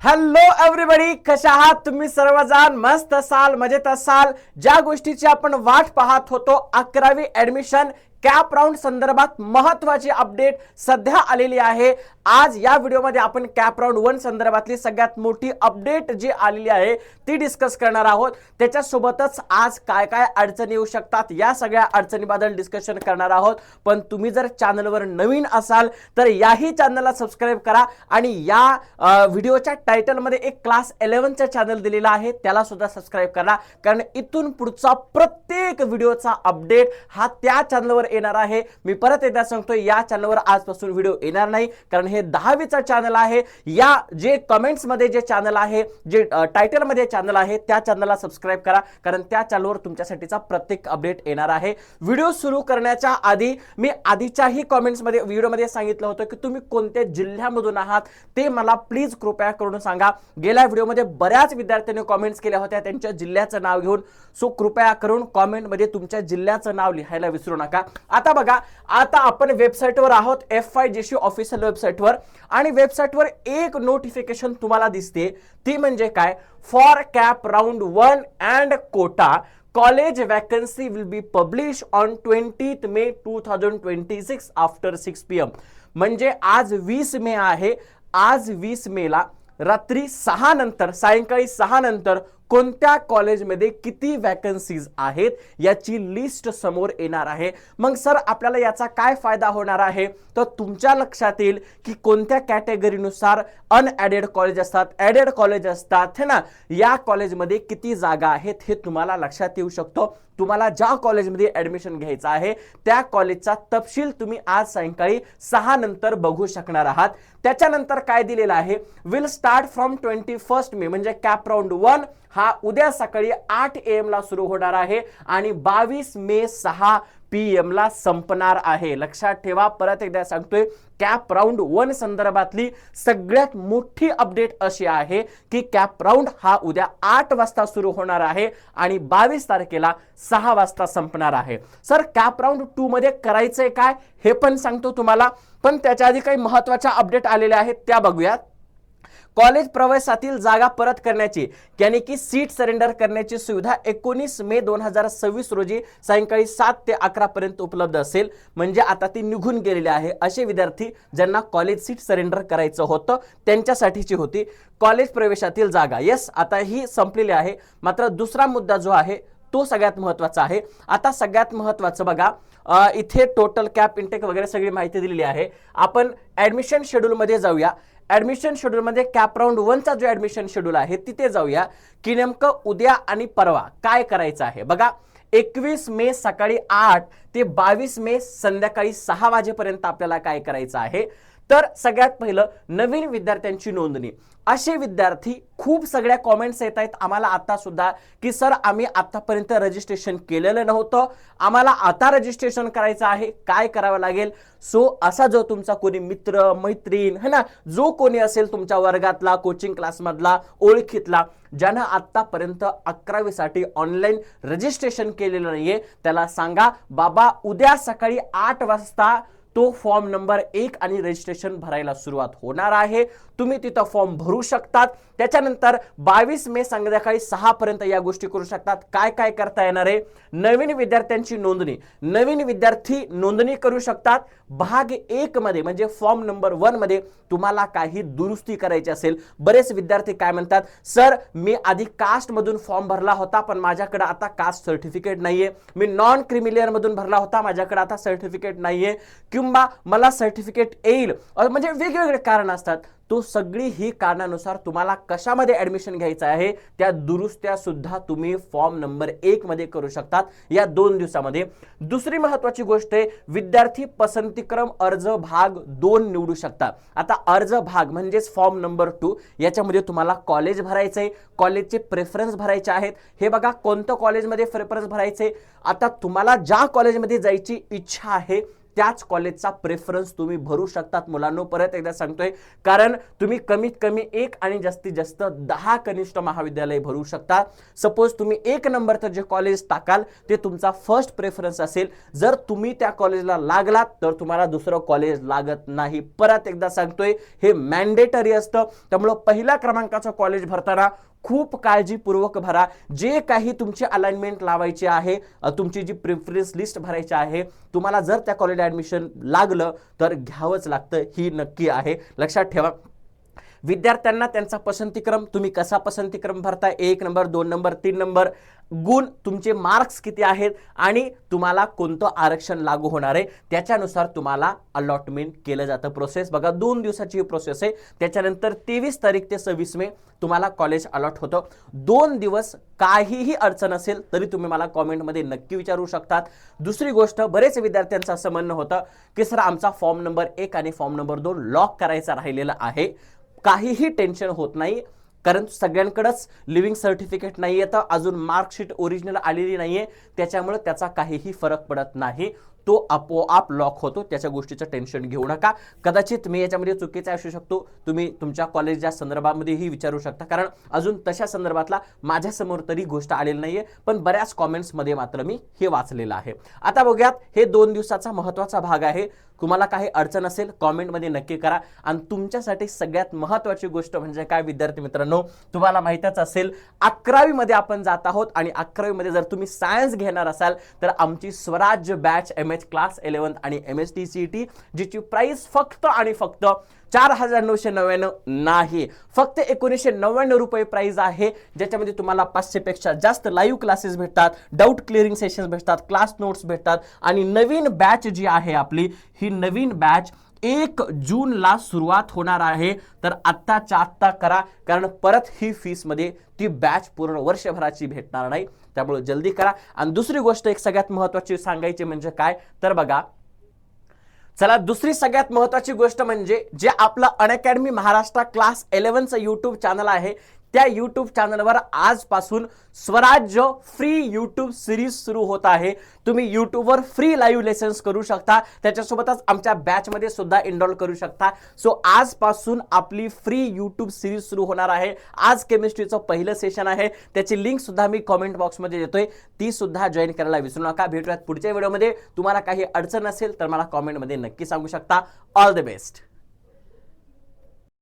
Hello everybody, कशा आहात तुम्ही सर्वजण? मस्त असाल, मजेत असाल. ज्या गोष्टीची आपण वाट पाहत होतो, 11वी ऍडमिशन कॅप राऊंड संदर्भात महत्त्वाची अपडेट सध्या आलेली आहे. आज या व्हिडिओमध्ये आपण कॅप राऊंड 1 संदर्भातली सगळ्यात मोठी अपडेट जी आलेली आहे ती डिस्कस करणार आहोत. त्याच्यासोबतच आज काय काय अडचणी येऊ शकतात या सगळ्या अडचणीबद्दल डिस्कशन करणार आहोत. पण तुम्ही जर चॅनलवर नवीन असाल तर याही चॅनलला सबस्क्राइब करा आणि या व्हिडिओच्या टायटलमध्ये एक क्लास 11चा चॅनल दिलेला आहे, त्याला सुद्धा सबस्क्राइब करा. कारण इथून पुढचा प्रत्येक व्हिडिओचा अपडेट हा त्या चॅनलवर येणार आहे. मी परत एकदा सांगतो, या चॅनलवर आजपासून व्हिडिओ येणार नाही, कारण हे 10वीचा चॅनल आहे. या जे कमेंट्स मध्ये जे चॅनल आहे, जे टायटल मध्ये चॅनल आहे, त्या चॅनलला सबस्क्राइब करा, कारण त्या चॅनलवर तुमच्यासाठीचा प्रत्येक अपडेट येणार आहे. व्हिडिओ सुरू करण्याच्या आधी मी आधीच्याही कमेंट्स मध्ये व्हिडिओमध्ये सांगितलं होतं की तुम्ही कोणत्या जिल्ह्यामधून आहात ते मला प्लीज कृपया करून सांगा. गेल्या व्हिडिओमध्ये बऱ्याच विद्यार्थ्यांनी कमेंट्स केल्या होत्या त्यांच्या जिल्ह्याचं नाव घेऊन. सो कृपया करून कमेंट मध्ये तुमच्या जिल्ह्याचं नाव लिहायला विसरू नका. आता बघा, आता आपण वेबसाईटवर आहोत, FYGC ऑफिशियल वेबसाईटवर, आणि वेबसाईटवर एक नोटिफिकेशन तुम्हाला दिसते. ती म्हणजे काय? For CAP round 1 and quota college vacancy will be publish on 20th May 2026 after 6 PM. म्हणजे आज 20 मे आहे. आज 20 मेला रात्री 6 नंतर, सायंकाळी 6 नंतर कोणत्या कॉलेजमध्ये किती वॅकन्सीज आहेत याची लिस्ट समोर येणार आहे. मग सर आपल्याला याचा काय फायदा होणार आहे? तर तुमच्या लक्षात येईल की कोणत्या कॅटेगरीनुसार अनएडेड कॉलेज असतात, एडेड कॉलेज असतात, है ना, या कॉलेजमध्ये किती जागा आहेत हे तुम्हाला लक्षात येऊ शकतो. तुम्हाला ज्या कॉलेजमध्ये ऍडमिशन घ्यायचं आहे त्या कॉलेजचा तपशील तुम्ही आज सायंकाळी 6 नंतर बघू शकणार आहात. त्याच्यानंतर काय दिलेलं आहे? विल स्टार्ट फ्रॉम 21 मे, म्हणजे कॅप राऊंड 1 हा उद्या सकाळी 8 AM ला सुरू होणार आहे आणि 22 मे 6 PM ला संपणार आहे. लक्षात ठेवा, परत एकदा सांगतोय, कॅप राऊंड 1 संदर्भातली सगळ्यात मोठी अपडेट अशी आहे की कॅप राऊंड हा उद्या 8 वाजता सुरू होणार आहे आणि 22 तारखेला 6 वाजता संपणार आहे. सर कॅप राऊंड 2 मध्ये करायचंय काय हे पण सांगतो तुम्हाला, पण त्याच्या आधी काही महत्त्वाच्या अपडेट आलेल्या आहेत त्या बघूयात. कॉलेज प्रवेशातील जागा परत करण्याची, यानी की सीट सरेंडर करण्याची सुविधा 19 मे 2026 रोजी सायंकाळी 7 ते 11 पर्यंत उपलब्ध असेल. म्हणजे आता ती निघून गेलेली आहे. असे विद्यार्थी ज्यांना कॉलेज सीट सरेंडर करायचं होतं त्यांच्यासाठीची होती कॉलेज प्रवेशातील जागा. येस, आता ही संपलेली आहे. मात्र दुसरा मुद्दा जो आहे तो सगळ्यात महत्त्वाचा आहे. आता सगळ्यात महत्त्वाचं बघा, इथे टोटल कॅप इंटेक वगैरे सगळी माहिती दिलेली आहे. आपण ऍडमिशन शेड्यूल मध्ये जाऊया. ऍडमिशन शेड्यूल मध्ये कॅप राऊंड 1 चा जो ऍडमिशन शेड्यूल आहे तिथे जाऊया की नेमकं उद्या आणि परवा काय करायचं आहे. बघा, 21 मे सकाळी 8 ते 22 मे संध्याकाळी 6 वाजेपर्यंत आपल्याला काय करायचं आहे? तर सगळ्यात पहिलं नवीन विद्यार्थ्यांची नोंदणी. असे विद्यार्थी खूप सगळ्या कॉमेंट्स येत आहेत आम्हाला आता सुद्धा की सर आम्ही आतापर्यंत रजिस्ट्रेशन केलेलं नव्हतं, आम्हाला आता रजिस्ट्रेशन करायचं आहे, काय करावं लागेल? सो असा जो तुमचा कोणी मित्र मैत्रीण है ना, जो कोणी असेल तुमच्या वर्गातला, कोचिंग क्लासमधला, ओळखीतला, ज्यानं आतापर्यंत 11वी साठी ऑनलाईन रजिस्ट्रेशन केलेलं नाहीये, त्याला सांगा बाबा उद्या सकाळी 8 वाजता तो फॉर्म नंबर 1 आणि रजिस्ट्रेशन भरायला सुरुवात होणार आहे. तुम्ही तिथं फॉर्म भरू शकतात. त्याच्यानंतर 22 मे संध्याकाळी 6 पर्यंत या गोष्टी करू शकतात. काय काय करता येणार आहे? नवीन विद्यार्थ्यांची नोंदणी, नवीन विद्यार्थी नोंदणी करू शकतात. भाग 1 मध्ये म्हणजे फॉर्म नंबर 1 मध्ये तुम्हाला काही दुरुस्ती करायची असेल. बरेच विद्यार्थी काय म्हणतात, सर मी आधी कास्ट मधून फॉर्म भरला होता पण माझ्याकडे आता कास्ट सर्टिफिकेट नाहीये, मी नॉन क्रिमिलियर मधून भरला होता माझ्याकडे आता सर्टिफिकेट नाहीये, किंवा मला सर्टिफिकेट येईल, म्हणजे वेगवेगळे कारण असतात. तो सगळी ही कारणानुसार तुम्हाला कशामध्ये ऍडमिशन घ्यायचं आहे त्या दुरुस्त्या सुद्धा तुम्ही फॉर्म नंबर 1 मध्ये करू शकतात या 2 दिवसामध्ये. दुसरी महत्त्वाची गोष्ट आहे, विद्यार्थी पसंतीक्रम अर्ज भाग 2 निवडू शकतात. आता अर्ज भाग म्हणजेच फॉर्म नंबर 2, याच्यामध्ये तुम्हाला कॉलेज भरायचंय, कॉलेजचे प्रेफरन्स भरायचे आहेत. हे बघा, कोणतं कॉलेजमध्ये प्रेफरन्स भरायचे. आता तुम्हाला ज्या कॉलेजमध्ये जायची इच्छा आहे त्याच कॉलेजचा प्रेफरन्स तुम्ही भरू शकतात मुलांनो. परत एकदा सांगतोय, कारण तुम्ही कमीत कमी 1 आणि जास्तीत जास्त 10 कनिष्ठ महाविद्यालय भरू शकता. सपोज तुम्ही 1 नंबरचं जे कॉलेज टाकाल ते तुमचा फर्स्ट प्रेफरन्स असेल. जर तुम्ही त्या कॉलेजला लागलात तर तुम्हाला दुसरं कॉलेज लागत नाही. परत एकदा सांगतोय, हे मॅन्डेटरी असतं. त्यामुळे पहिल्या क्रमांकाचं कॉलेज भरताना खूप काळजीपूर्वक भरा. जे काही तुमची अलाइनमेंट लावायची आहे, तुमची जी प्रेफरन्स लिस्ट भरायची आहे, तुम्हाला जर त्या कॉलेज ऍडमिशन लागलं तर घ्यावंच लागतं, ही नक्की आहे. लक्षात ठेवा. विद्यार्थ्यांना त्यांचा पसंतीक्रम तुम्ही कसा पसंतीक्रम भरताय, 1 नंबर 2 नंबर 3 नंबर, गुण, तुमचे मार्क्स किती आहेत आणि तुम्हाला कोणतं आरक्षण लागू होणार आहे त्याच्यानुसार तुम्हाला अलॉटमेंट केलं जातं. प्रोसेस बघा, 2 दिवसाची ही प्रोसेस आहे. त्याच्यानंतर 23 तारीख ते 26 मे तुम्हाला कॉलेज अलॉट होतं. 2 दिवस काहीही अडचण असेल तरी तुम्ही मला कॉमेंटमध्ये नक्की विचारू शकतात. दुसरी गोष्ट, बरेच विद्यार्थ्यांचं असं म्हणणं होतं की सर आमचा फॉर्म नंबर 1 आणि फॉर्म नंबर 2 लॉक करायचा राहिलेला आहे. काहीही टेन्शन होत नाही, कारण सगळ्यांकडेच लिव्हिंग सर्टिफिकेट नाही येतं, अजून मार्कशीट ओरिजिनल आलेली नाहीये, त्याच्यामुळे त्याचा काहीही फरक पडत नाही. तो आपोआप लॉक होतो. त्याच्या गोष्टीचं टेन्शन घेऊ नका. कदाचित मी याच्यामध्ये चुकीचा असू शकतो, तुम्ही तुमच्या कॉलेजच्या संदर्भामध्येही विचारू शकता, कारण अजून तशा संदर्भातला माझ्यासमोर तरी गोष्ट आलेली नाहीये, पण बऱ्याच कॉमेंट्समध्ये मात्र मी हे वाचलेलं आहे. आता बघूयात, हे 2 दिवसाचा महत्त्वाचा भाग आहे. तुम्हाला काही अडचण असेल कॉमेंटमध्ये नक्की करा. आणि तुमच्यासाठी सगळ्यात महत्त्वाची गोष्ट म्हणजे काय विद्यार्थी मित्रांनो, तुम्हाला माहीतच असेल 11वी मध्ये आपण जात आहोत आणि 11वी मध्ये जर तुम्ही सायन्स घेणार असाल तर आमची स्वराज्य बॅच MS क्लास 11 आणि MSTCET जिची प्राइस फक्त आणि फक्त 4,999 नाही, फक्त 1,999 रुपये प्राइस आहे, ज्याच्यामध्ये तुम्हाला 500 पेक्षा जास्त लाईव्ह क्लासेस भेटतात, डाऊट क्लिअरिंग सेशन्स भेटतात, क्लास नोट्स भेटतात आणि नवीन बॅच जी आहे आपली, ही नवीन बॅच 1 जूनला सुरुवात होणार आहे. तर आत्ताच्या आत्ता करा, कारण परत ही फीस मध्ये ती बॅच पूर्ण वर्षभराची भेटणार नाही. त्यामुळे जल्दी करा. आणि दुसरी गोष्ट एक सगळ्यात महत्त्वाची सांगायची म्हणजे काय तर बघा, चला दुसरी सगळ्यात महत्त्वाची गोष्ट म्हणजे जे आपलं अनअकॅडमी महाराष्ट्र क्लास 11चं यूट्यूब चॅनल आहे, त्या यूट्यूब चॅनलवर आजपासून स्वराज्य फ्री यूट्यूब सिरीज सुरू होत आहे. तुम्ही यूट्यूबवर फ्री लाईव्ह लेसन्स करू शकता, त्याच्यासोबतच आमच्या बॅचमध्ये सुद्धा इनरोल करू शकता. सो आजपासून आपली फ्री यूट्यूब सिरीज सुरू होणार आहे. आज केमिस्ट्रीचं पहिलं सेशन आहे, त्याची लिंक सुद्धा मी कमेंट बॉक्समध्ये देतोय, ती सुद्धा जॉईन करायला विसरू नका. भेटूयात पुढच्या व्हिडिओमध्ये. तुम्हाला काही अडचण असेल तर मला कमेंटमध्ये नक्की सांगू शकता. All the best.